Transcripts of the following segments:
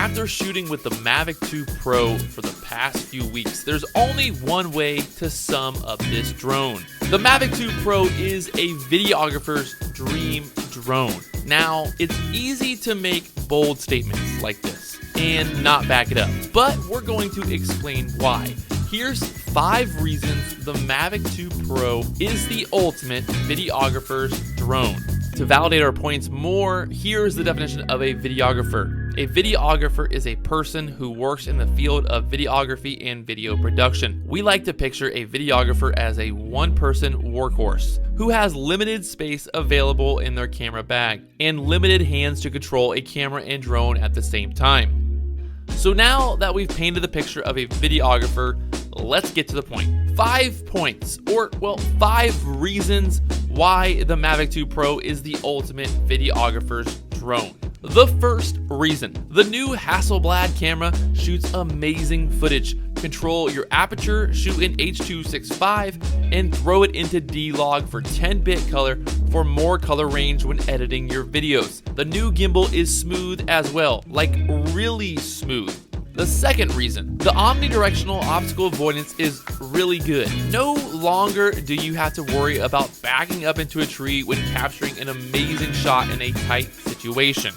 After shooting with the Mavic 2 Pro for the past few weeks, there's only one way to sum up this drone. The Mavic 2 Pro is a videographer's dream drone. Now, it's easy to make bold statements like this and not back it up, but we're going to explain why. Here's 5 reasons the Mavic 2 Pro is the ultimate videographer's drone. To validate our points more, here's the definition of a videographer. A videographer is a person who works in the field of videography and video production. We like to picture a videographer as a one-person workhorse who has limited space available in their camera bag and limited hands to control a camera and drone at the same time. So now that we've painted the picture of a videographer, let's get to the point. 5 points, or well, 5 reasons why the Mavic 2 Pro is the ultimate videographer's drone. The first reason, the new HASSELBLAD camera shoots amazing footage. Control your aperture, shoot in H.265, and throw it into D-Log for 10-bit color for more color range when editing your videos. The new gimbal is smooth as well, like really smooth. The second reason, the omnidirectional optical avoidance is really good. No longer do you have to worry about backing up into a tree when capturing an amazing shot in a tight situation.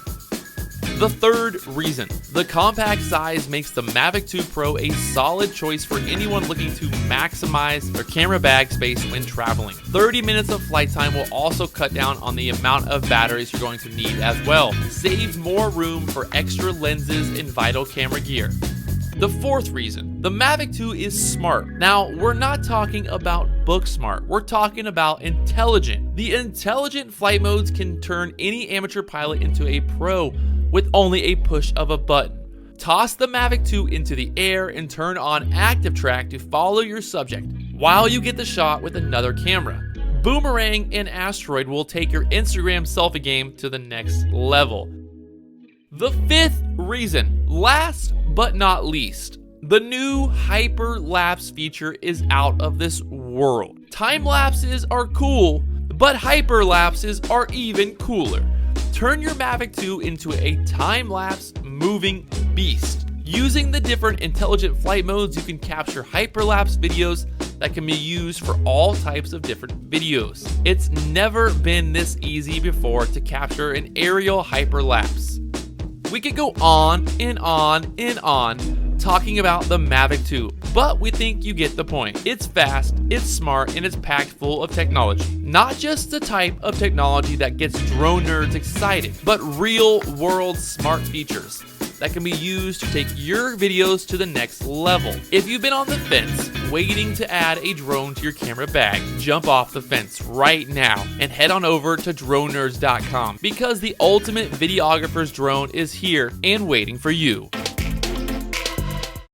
The third reason, the compact size makes the Mavic 2 Pro a solid choice for anyone looking to maximize their camera bag space when traveling. 30 minutes of flight time will also cut down on the amount of batteries you're going to need as well. Save more room for extra lenses and vital camera gear. The fourth reason, the Mavic 2 is smart. Now, we're not talking about book smart, we're talking about intelligent. The intelligent flight modes can turn any amateur pilot into a pro with only a push of a button. Toss the Mavic 2 into the air and turn on active track to follow your subject while you get the shot with another camera. Boomerang and Asteroid will take your Instagram selfie game to the next level. The fifth reason, last but not least, the new Hyperlapse feature is out of this world. Time lapses are cool, but hyperlapses are even cooler. Turn your Mavic 2 into a time-lapse moving beast. Using the different intelligent flight modes, you can capture hyperlapse videos that can be used for all types of different videos. It's never been this easy before to capture an aerial hyperlapse. We could go on and on and on talking about the Mavic 2, but we think you get the point. It's fast, it's smart, and it's packed full of technology. Not just the type of technology that gets drone nerds excited, but real-world smart features that can be used to take your videos to the next level. If you've been on the fence waiting to add a drone to your camera bag, jump off the fence right now and head on over to dronenerds.com because the ultimate videographer's drone is here and waiting for you.